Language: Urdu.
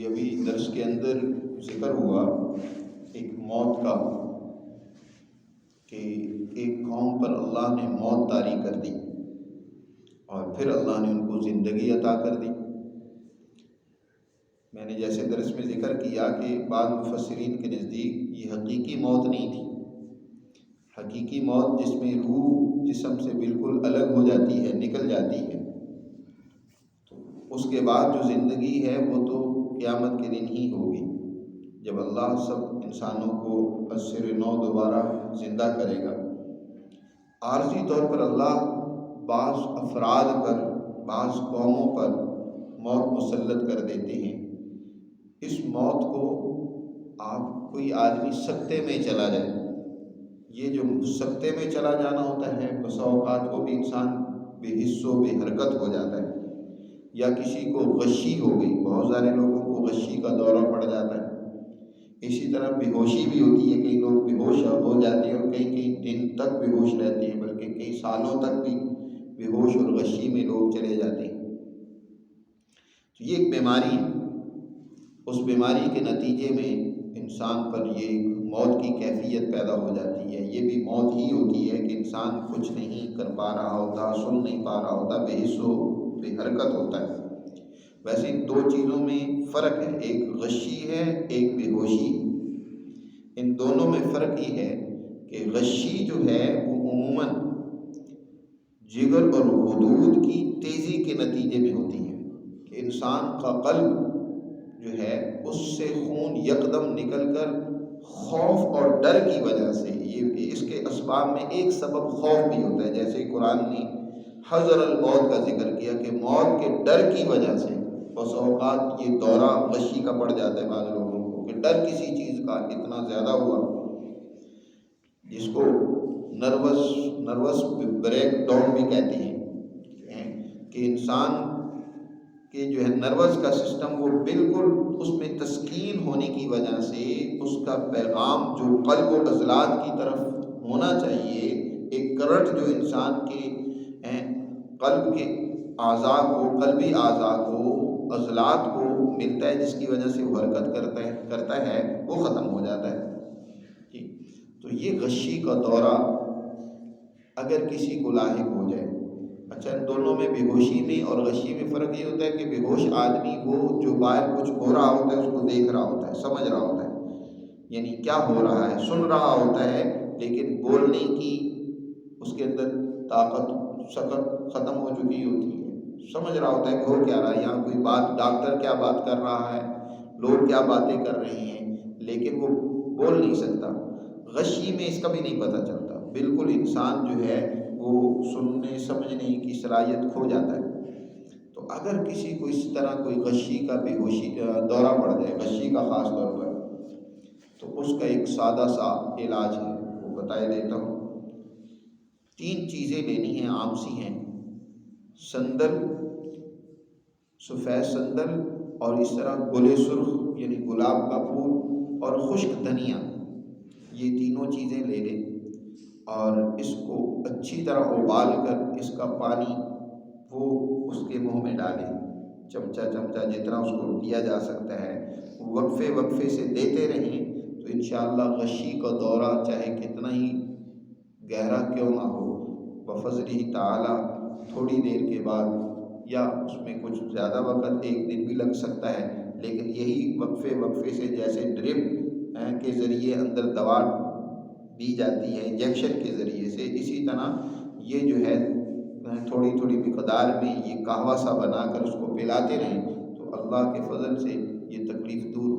جی ابھی درس کے اندر ذکر ہوا ایک موت کا کہ ایک قوم پر اللہ نے موت طاری کر دی اور پھر اللہ نے ان کو زندگی عطا کر دی۔ میں نے جیسے درس میں ذکر کیا کہ بعض مفسرین کے نزدیک یہ حقیقی موت نہیں تھی۔ حقیقی موت جس میں روح جسم سے بالکل الگ ہو جاتی ہے، نکل جاتی ہے، تو اس کے بعد جو زندگی ہے وہ تو قیامت کے دن ہی ہوگی، جب اللہ سب انسانوں کو ازسر نو دوبارہ زندہ کرے گا۔ عارضی طور پر اللہ بعض افراد پر، بعض قوموں پر موت مسلط کر دیتے ہیں۔ اس موت کو آپ کوئی آدمی سکتے میں چلا جائے، یہ جو سکتے میں چلا جانا ہوتا ہے بسا اوقات وہ بھی انسان بے حس و بے حرکت ہو جاتا ہے، یا کسی کو غشی ہو گئی، بہت سارے لوگوں کو غشی کا دورہ پڑ جاتا ہے۔ اسی طرح بے ہوشی بھی ہوتی ہے، کئی لوگ بے ہوش ہو جاتے ہیں اور کئی دن تک بے ہوش رہتے ہیں، بلکہ کئی سالوں تک بھی بے ہوش اور غشی میں لوگ چلے جاتے ہیں۔ تو یہ ایک بیماری ہے، اس بیماری کے نتیجے میں انسان پر یہ موت کی کیفیت پیدا ہو جاتی ہے۔ یہ بھی موت ہی ہوتی ہے کہ انسان کچھ نہیں کر پا رہا ہوتا، سن نہیں پا رہا ہوتا، بے حس و بے حرکت ہوتا ہے۔ ویسے دو چیزوں میں فرق ہے، ایک غشی ہے، ایک بے ہوشی ہے۔ ان دونوں میں فرق یہ ہے کہ غشی جو ہے وہ عموماً جگر اور غدود کی تیزی کے نتیجے میں ہوتی ہے، کہ انسان کا قلب جو ہے اس سے خون یکدم نکل کر خوف اور ڈر کی وجہ سے، یہ اس کے اسباب میں ایک سبب خوف بھی ہوتا ہے، جیسے قرآن نے حذر الموت کا ذکر کیا کہ موت کے ڈر کی وجہ سے بس اوقات یہ دورہ غشی کا پڑ جاتا ہے بعض لوگوں کو، کہ ڈر کسی چیز کا اتنا زیادہ ہوا جس کو نروس بریک ڈاؤن بھی کہتے ہیں، کہ انسان کہ جو ہے نروس کا سسٹم وہ بالکل اس میں تسکین ہونے کی وجہ سے اس کا پیغام جو قلب و عضلات کی طرف ہونا چاہیے، ایک کرنٹ جو انسان کے قلب کے اعضاء کو، قلبی اعضاء کو، عضلات کو ملتا ہے، جس کی وجہ سے وہ حرکت کرتا ہے، وہ ختم ہو جاتا ہے۔ تو یہ غشی کا دورہ اگر کسی کو لاحق ہو جائے، اچھا ان دونوں میں بے ہوشی میں اور غشی میں فرق یہ ہوتا ہے کہ بے ہوش آدمی وہ جو باہر کچھ ہو رہا ہوتا ہے اس کو دیکھ رہا ہوتا ہے، سمجھ رہا ہوتا ہے، یعنی کیا ہو رہا ہے سن رہا ہوتا ہے، لیکن بولنے کی اس کے اندر طاقت سخت ختم ہو چکی ہوتی ہے، سمجھ رہا ہوتا ہے کہ ہو کیا رہا ہے، یہاں کوئی بات، ڈاکٹر کیا بات کر رہا ہے، لوگ کیا باتیں کر رہے ہیں، لیکن وہ بول نہیں سکتا۔ غشی میں اس کا بھی نہیں پتہ چلتا، بالکل انسان جو ہے وہ سننے سمجھنے کی صلاحیت کھو جاتا ہے۔ تو اگر کسی کو اس طرح کوئی غشی کا بے ہوشی دورہ پڑ جائے، غشی کا خاص طور پر، تو اس کا ایک سادہ سا علاج ہے، وہ بتائے دیتا ہوں۔ 3 چیزیں لینی ہیں، عام سی ہیں، سندل، سفید سندل، اور اس طرح گل سرخ یعنی گلاب کا پھول، اور خشک دھنیا، یہ تینوں چیزیں لے لیں اور اس کو اچھی طرح ابال کر اس کا پانی وہ اس کے منہ میں ڈالیں، چمچہ جتنا اس کو دیا جا سکتا ہے، وقفے سے دیتے رہیں، تو انشاءاللہ غشی کا دورہ چاہے کتنا ہی گہرا کیوں نہ ہو، بفضلہ تعالی تھوڑی دیر کے بعد، یا اس میں کچھ زیادہ وقت 1 دن بھی لگ سکتا ہے، لیکن یہی وقفے سے جیسے ڈرپ کے ذریعے اندر دوا دی جاتی ہے انجیکشن کے ذریعے سے، اسی طرح یہ جو ہے تھوڑی مقدار میں یہ قہوہ سا بنا کر اس کو پلاتے رہیں، تو اللہ کے فضل سے یہ تکلیف دور